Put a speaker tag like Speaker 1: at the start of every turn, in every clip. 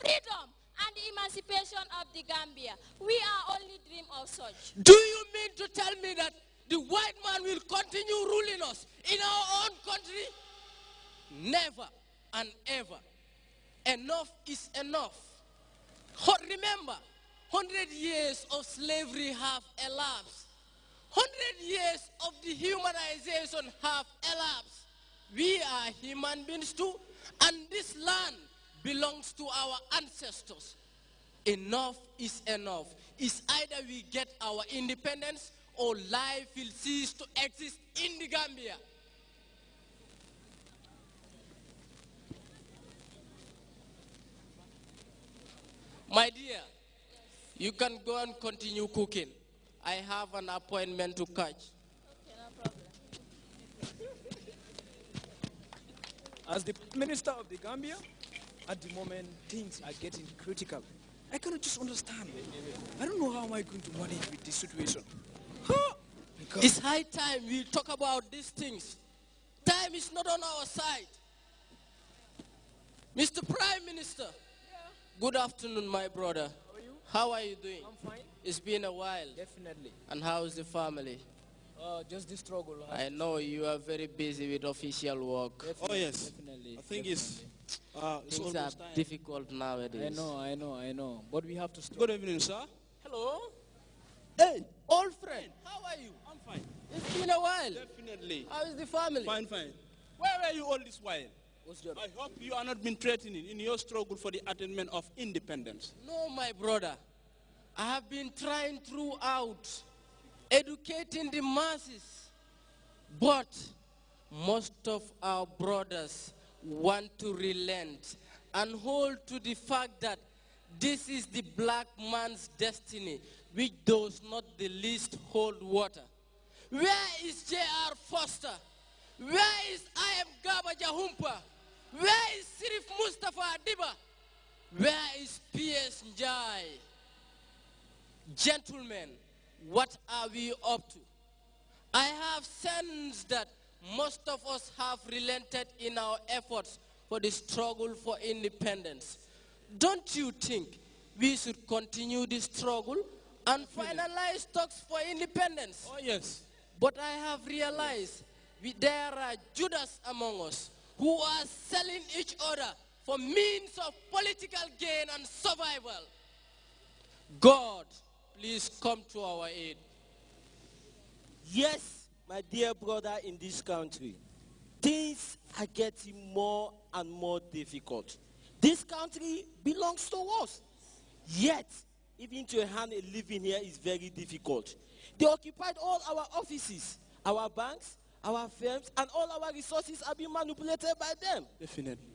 Speaker 1: freedom and the emancipation of the Gambia. We are only dream of such.
Speaker 2: Do you mean to tell me that the white man will continue ruling us in our own country? Never and ever. Enough is enough. Remember, 100 years of slavery have elapsed. 100 years of dehumanization have elapsed. We are human beings too, and this land belongs to our ancestors. Enough is enough. It's either we get our independence or life will cease to exist in the Gambia. My dear, you can go and continue cooking. I have an appointment to catch.
Speaker 1: Okay, no problem.
Speaker 3: As the Minister of the Gambia, at the moment, things are getting critical. I cannot just understand. I don't know how am I going to manage with this situation.
Speaker 2: It's high time we talk about these things. Time is not on our side. Mr. Prime Minister, good afternoon, my brother.
Speaker 3: How are you?
Speaker 2: How are you doing?
Speaker 3: I'm fine.
Speaker 2: It's been a while.
Speaker 3: Definitely.
Speaker 2: And how is the family?
Speaker 3: Just the struggle.
Speaker 2: I know you are very busy with official work.
Speaker 3: Definitely,
Speaker 4: oh yes,
Speaker 3: definitely.
Speaker 4: I think
Speaker 3: definitely.
Speaker 4: it's
Speaker 2: Things are
Speaker 4: almost time.
Speaker 2: difficult nowadays.
Speaker 3: I know. But we have to struggle.
Speaker 4: Good evening, sir.
Speaker 2: Hello?
Speaker 4: Hey,
Speaker 2: Old friend, how are you?
Speaker 4: I'm fine.
Speaker 2: It's been a while.
Speaker 4: Definitely.
Speaker 2: How is the family?
Speaker 4: Fine, fine. Where were you all this while?
Speaker 3: What's your
Speaker 4: I hope you are not been threatening in your struggle for the attainment of independence.
Speaker 2: No, my brother. I have been trying throughout, educating the masses. But most of our brothers want to relent and hold to the fact that this is the black man's destiny, which does not the least hold water. Where is J.R. Foster? Where is I.M. Gaba Jahumpa? Where is Sirif Mustafa Adiba? Where is P.S. Njai? Gentlemen, what are we up to? I have sensed that most of us have relented in our efforts for the struggle for independence. Don't you think we should continue this struggle and finalize talks for independence?
Speaker 4: Oh yes.
Speaker 2: But I have realized there are Judas among us who are selling each other for means of political gain and survival. God, please come to our aid.
Speaker 5: Yes, my dear brother, in this country, things are getting more and more difficult. This country belongs to us. Yet, even to hand a living here is very difficult. They occupied all our offices, our banks, our firms, and all our resources are being manipulated by them.
Speaker 4: Definitely.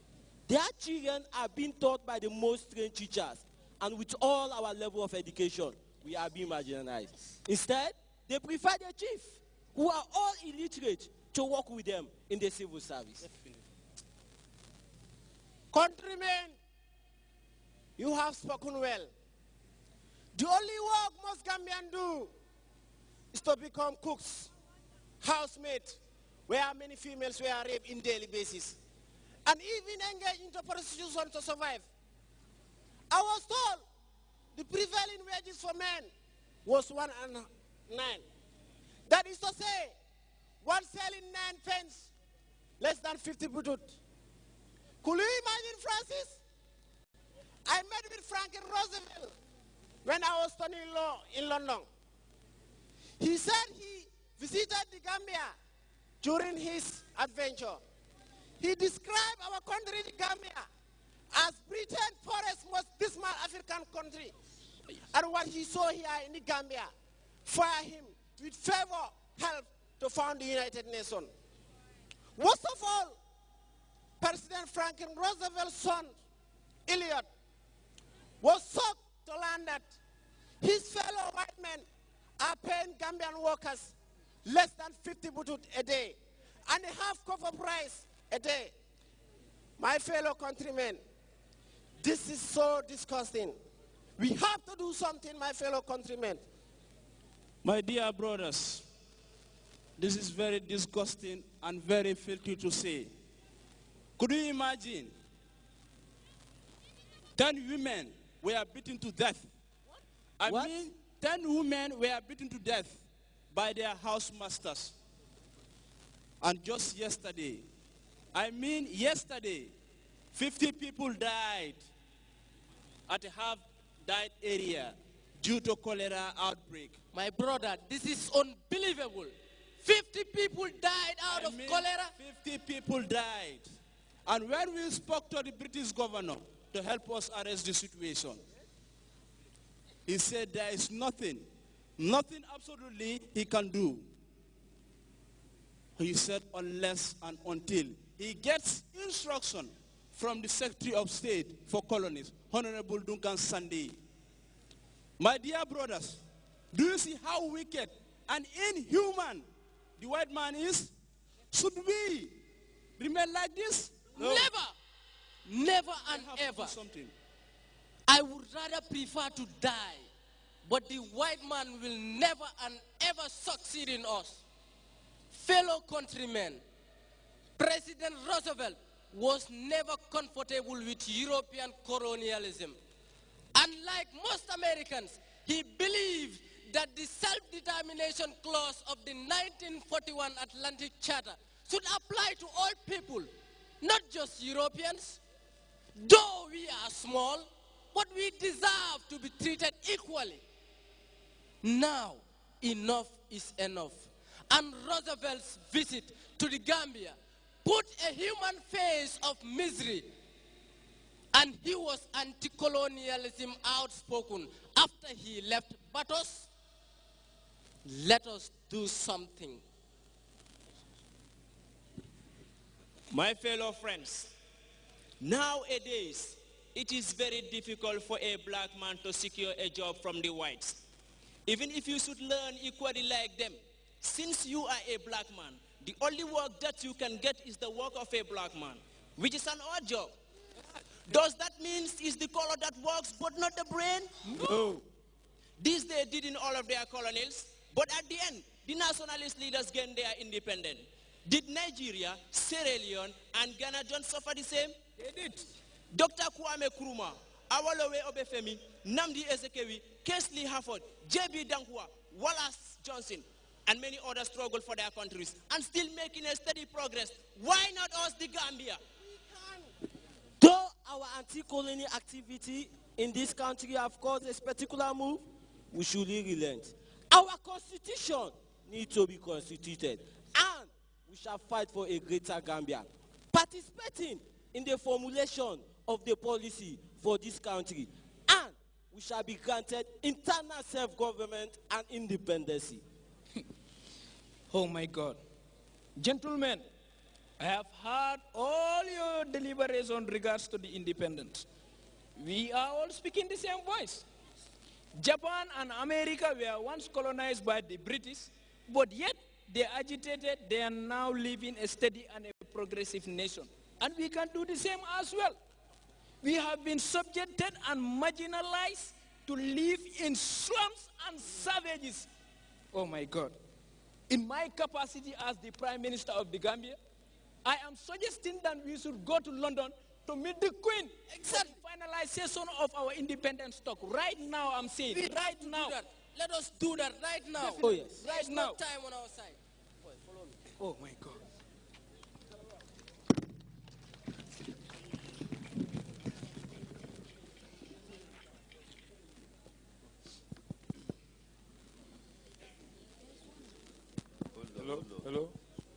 Speaker 5: Their children are being taught by the most trained teachers, and with all our level of education, we are being marginalized. Instead, they prefer the chief, who are all illiterate, to work with them in the civil service.
Speaker 4: Definitely.
Speaker 6: Countrymen, you have spoken well. The only work most Gambians do is to become cooks, housemaids, where many females were raped in daily basis, and even engage into prostitution to survive. I was told the prevailing wages for men was 1 and 9. That is to say, one selling 9 pence, less than 50 budut. Could you imagine, Francis? I met with Franklin Roosevelt when I was studying law in London. He said he visited the Gambia during his adventure. He described our country, the Gambia, as Britain's poorest, most dismal African country. And what he saw here in the Gambia, fired him with favor, help to found the United Nations. Worst of all, President Franklin Roosevelt's son, Elliot, was shocked to learn that his fellow white men are paying Gambian workers less than 50 budut a day and a half cover price a day. My fellow countrymen, this is so disgusting. We have to do something, my fellow countrymen.
Speaker 4: My dear brothers, this is very disgusting and very filthy to say. Could you imagine 10 women were beaten to death. I mean, 10 women were beaten to death by their housemasters. And just yesterday, 50 people died at a half-died area due to cholera outbreak.
Speaker 2: My brother, this is unbelievable. 50 people died out of cholera?
Speaker 4: 50 people died. And when we spoke to the British governor to help us arrest the situation, he said there is nothing absolutely he can do. He said unless and until he gets instruction from the Secretary of State for Colonies, Honorable Duncan Sandé. My dear brothers, do you see how wicked and inhuman the white man is? Should we remain like this?
Speaker 2: No. Never and ever. I would rather prefer to die, but the white man will never and ever succeed in us. Fellow countrymen, President Roosevelt was never comfortable with European colonialism. Unlike most Americans, he believed that the self-determination clause of the 1941 Atlantic Charter should apply to all people, not just Europeans. Though we are small, but we deserve to be treated equally. Now, enough is enough. And Roosevelt's visit to the Gambia put a human face of misery. And he was anti-colonialism outspoken after he left Batos. Let us do something.
Speaker 7: My fellow friends, nowadays, it is very difficult for a black man to secure a job from the whites. Even if you should learn equally like them, since you are a black man, the only work that you can get is the work of a black man, which is an odd job. Does that mean it's the color that works but not the brain?
Speaker 4: No.
Speaker 7: This they did in all of their colonies, but at the end, the nationalist leaders gained their independence. Did Nigeria, Sierra Leone, and Ghana don't suffer the same?
Speaker 3: They did.
Speaker 7: Dr. Kwame Nkrumah, Awolowo Obafemi, Nnamdi Ezekwe, Kingsley Harford, J.B. Danquah, Wallace Johnson, and many others struggled for their countries and still making a steady progress. Why not us, the Gambia?
Speaker 5: Though our anti-colony activity in this country have caused a particular move, we should relent. Our constitution needs to be constituted, and we shall fight for a greater Gambia, participating in the formulation of the policy for this country, and we shall be granted internal self-government and independency.
Speaker 3: Oh my God. Gentlemen, I have heard all your deliberations regards to the independence. We are all speaking the same voice. Japan and America were once colonized by the British, but yet they agitated. They are now living a steady and a progressive nation. And we can do the same as well. We have been subjected and marginalized to live in slums and savages. Oh my God. In my capacity as the Prime Minister of the Gambia, I am suggesting that we should go to London to meet the Queen. Exactly. For the finalization of our independence talk. Right now, I'm saying. Right now.
Speaker 2: Let us do that right now.
Speaker 5: Oh yes.
Speaker 2: Right now. No time on our side. Boy, follow me.
Speaker 3: Oh my God.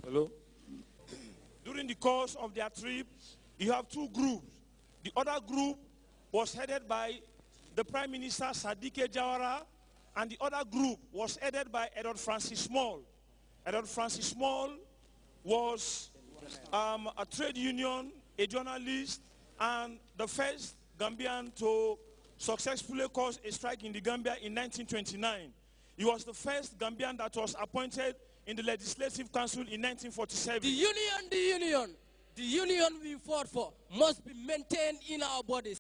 Speaker 3: Hello.
Speaker 8: During the course of their trip, you have two groups. The other group was headed by the Prime Minister Sadiq Jawara, and the other group was headed by Edward Francis Small. Edward Francis Small was a trade union, a journalist, and the first Gambian to successfully cause a strike in the Gambia in 1929. He was the first Gambian that was appointed in the Legislative Council in 1947.
Speaker 2: The union we fought for must be maintained in our bodies.